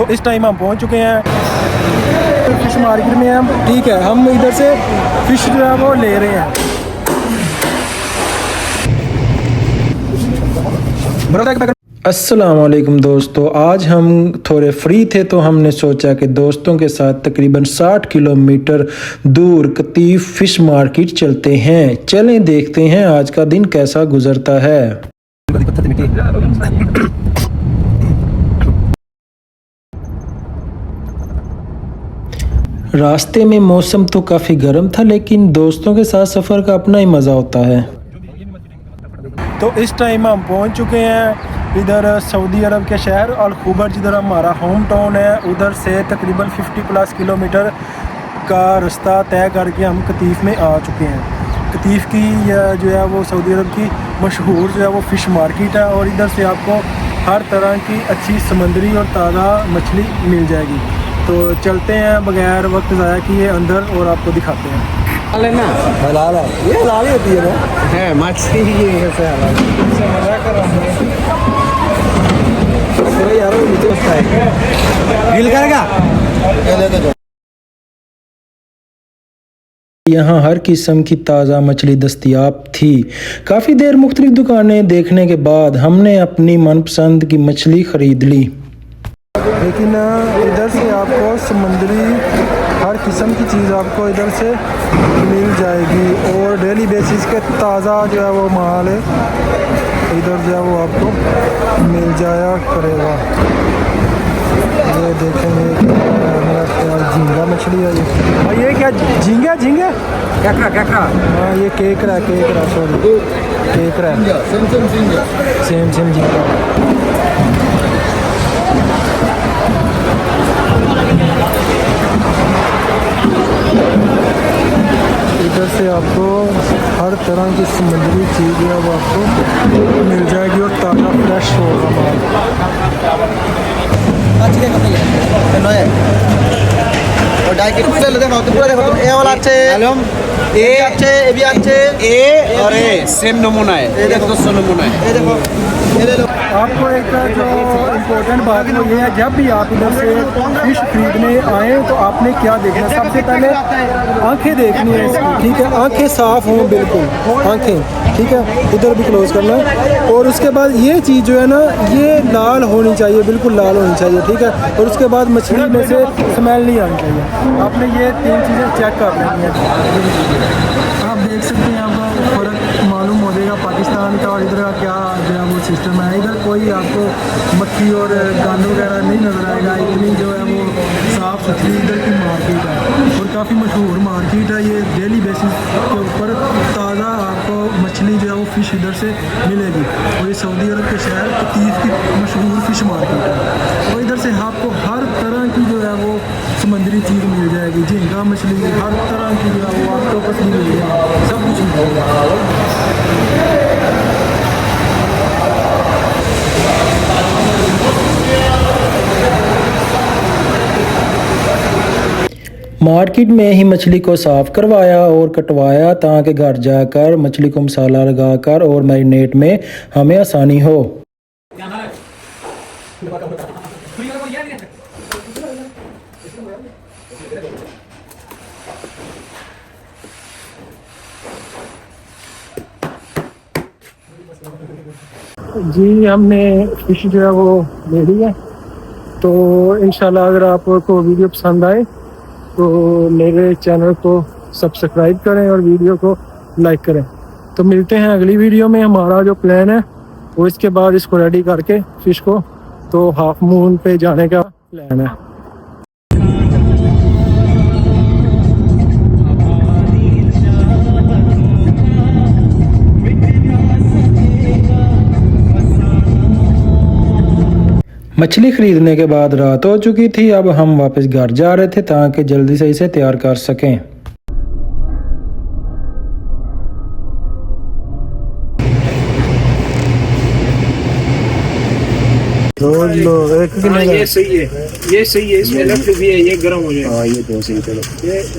तो इस टाइम हम पहुंच चुके हैं फिश मार्केट में हम। ठीक है, हम इधर से फिश जो है वो ले रहे हैं। अस्सलामुअलैकुम दोस्तों, आज हम थोड़े फ्री थे तो हमने सोचा कि दोस्तों के साथ तकरीबन 60 किलोमीटर दूर कतीफ फिश मार्केट चलते हैं। चलें देखते हैं आज का दिन कैसा गुजरता है। रास्ते में मौसम तो काफ़ी गर्म था, लेकिन दोस्तों के साथ सफ़र का अपना ही मज़ा होता है। तो इस टाइम हम पहुंच चुके हैं इधर सऊदी अरब के शहर अल खुबर, जिधर हमारा होम टाउन है। उधर से तकरीबन 50+ किलोमीटर का रास्ता तय करके हम कतीफ में आ चुके हैं। कतीफ की जो है वो सऊदी अरब की मशहूर जो है वो फ़िश मार्केट है, और इधर से आपको हर तरह की अच्छी समंदरी और ताज़ा मछली मिल जाएगी। तो चलते हैं बगैर वक्त ज़ाया किए अंदर और आपको दिखाते हैं। लेना हलाल है, ये हलाल ही होती है ना, है मछली ये कैसे हलाल मज़ा कर रहा हूँ यार, वो नीचे होता है गिल करेगा। यहाँ हर किस्म की ताज़ा मछली दस्तयाब थी। काफ़ी देर मुख्तलिफ दुकानें देखने के बाद हमने अपनी मनपसंद की मछली ख़रीद ली। लेकिन इधर से आपको समुद्री हर किस्म की चीज़ आपको इधर से मिल जाएगी, और डेली बेसिस के ताज़ा जो है वो माल है इधर जो है वो आपको मिल जाया करेगा। ये देखेंगे मेरा ख्याल झींगा मछली है ये। और ये क्या झींगा क्या हाँ, ये केकरा सॉरी केकरा सेम झींगा। इधर से आपको हर तरह की समुद्री चीज़ है वो आपको मिल जाएगी, और ताज़ा फ्रेश होगा आपको एक जो इम्पोर्टेंट बात है वो ये है, जब भी आप इधर से फिश खरीदने आएँ तो आपने क्या देखना है, सबसे पहले आंखें देखनी है इसकी। ठीक है, आंखें साफ़ हों बिल्कुल, आंखें ठीक है, इधर भी क्लोज करना है। और उसके बाद ये चीज़ जो है ना, ये लाल होनी चाहिए, बिल्कुल लाल होनी चाहिए। ठीक है, और उसके बाद मछली में से स्मेल नहीं आनी चाहिए। आपने ये 3 चीज़ें चेक कर लेनी है। आप देख सकते हैं, आपको फ़र्क मालूम हो जाएगा पाकिस्तान का और इधर का क्या जो है वो सिस्टम है। इधर कोई आपको मक्खी और गंद वगैरह नहीं नज़र आएगा। इतनी जो है वो साफ़ सुथरी इधर की मार्केट है, और काफ़ी मशहूर मार्केट है ये। डेली बेसिस के ऊपर ताज़ा आपको मछली जो है वो फ़िश इधर से मिलेगी, और ये सऊदी अरब के शहर कतीफ की मशहूर फ़िश मार्केट है। और इधर से आपको हर तरह की जो है वो समुद्री चीज़ मिल जाएगी, झींगा मछली, हर तरह की जो है वो ऑक्टोपस भी मिल जाएगी, सब कुछ मिल जाएगा। मार्केट में ही मछली को साफ़ करवाया और कटवाया, ताकि घर जाकर मछली को मसाला लगाकर और मैरिनेट में हमें आसानी हो। जी, हमने फिश जो है वो ले ली है। तो इंशाल्लाह अगर आपको वीडियो पसंद आए तो मेरे चैनल को सब्सक्राइब करें और वीडियो को लाइक करें। तो मिलते हैं अगली वीडियो में। हमारा जो प्लान है वो इसके बाद इसको रेडी करके फ़िश को तो हाफ मून पे जाने का प्लान है। मछली ख़रीदने के बाद रात हो चुकी थी। अब हम वापस घर जा रहे थे ताकि जल्दी से इसे तैयार कर सकें। लो एक ये सही है, ये सही है, इसमें लफ्ट भी है, ये गर्म हो जाएगा। ये तो सही, चलो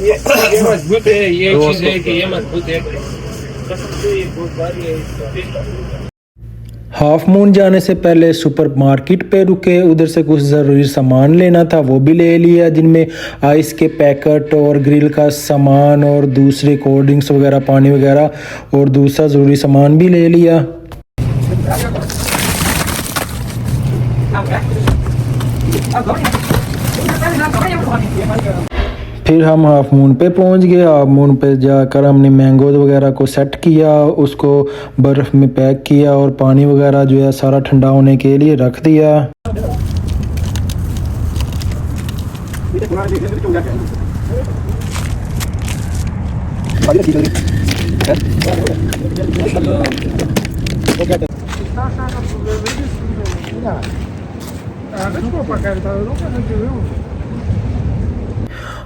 ये मजबूत है, ये चीज़ है कि ये मजबूत है। हाफ मून जाने से पहले सुपरमार्केट पे रुके, उधर से कुछ ज़रूरी सामान लेना था वो भी ले लिया, जिनमें आइस के पैकेट और ग्रिल का सामान और दूसरे कोल्ड ड्रिंक्स वगैरह, पानी वगैरह और दूसरा ज़रूरी सामान भी ले लिया। फिर हम हाफ मून पे पहुंच गए। हाफ मून पे जाकर हमने मैंगोज वगैरह को सेट किया, उसको बर्फ़ में पैक किया और पानी वगैरह जो है सारा ठंडा होने के लिए रख दिया।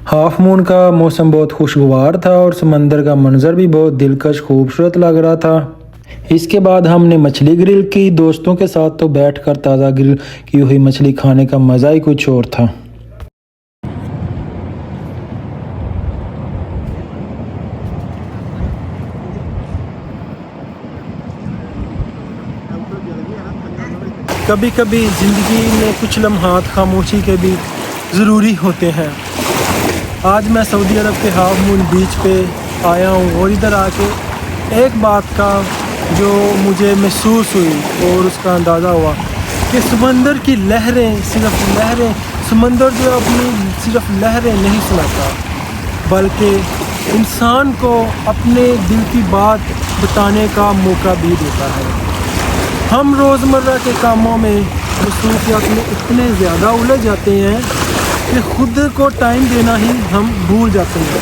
हाफ मून का मौसम बहुत खुशगवार था और समंदर का मंजर भी बहुत दिलकश खूबसूरत लग रहा था। इसके बाद हमने मछली ग्रिल की दोस्तों के साथ, तो बैठकर ताज़ा ग्रिल की हुई मछली खाने का मज़ा ही कुछ और था। कभी कभी ज़िंदगी में कुछ लम्हात खामोशी के भी ज़रूरी होते हैं। आज मैं सऊदी अरब के हाफ मून बीच पे आया हूँ और इधर आके एक बात का जो मुझे महसूस हुई और उसका अंदाज़ा हुआ कि समंदर की लहरें, सिर्फ लहरें, समंदर जो अपनी सिर्फ लहरें नहीं सुनाता, बल्कि इंसान को अपने दिल की बात बताने का मौका भी देता है। हम रोज़मर्रा के कामों में, मसरूफियात में इतने ज़्यादा उलझ जाते हैं कि खुद को टाइम देना ही हम भूल जाते हैं।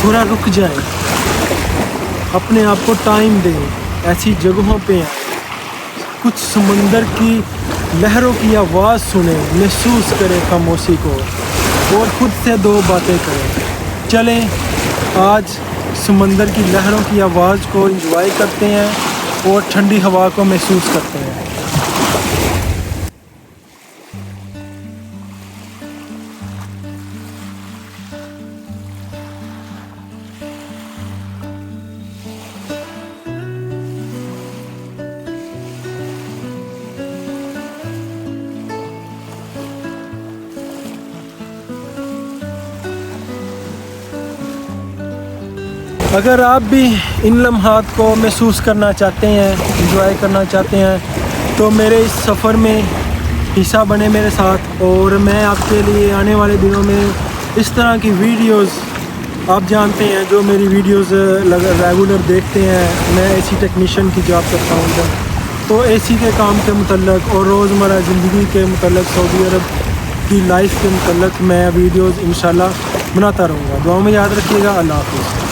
थोड़ा रुक जाएं, अपने आप को टाइम दें, ऐसी जगहों पे कुछ समंदर की लहरों की आवाज़ सुनें, महसूस करें खामोशी को और खुद से दो बातें करें। चलें आज समंदर की लहरों की आवाज़ को एंजॉय करते हैं और ठंडी हवा को महसूस करते हैं। अगर आप भी इन लम्हात को महसूस करना चाहते हैं, एंजॉय करना चाहते हैं, तो मेरे इस सफ़र में हिस्सा बने मेरे साथ। और मैं आपके लिए आने वाले दिनों में इस तरह की वीडियोस, आप जानते हैं जो मेरी वीडियोस रेगुलर देखते हैं, मैं एसी टेक्नीशियन की जॉब करता हूँ इधर, तो एसी के काम के मुतल्लक और रोज़मर्रा ज़िंदगी के मुतल्लक, सऊदी अरब की लाइफ के मुतल्लक मैं वीडियोस इंशाल्लाह बनाता रहूँगा। दुआ में याद रखिएगा। अल्लाह हाफ़िज़।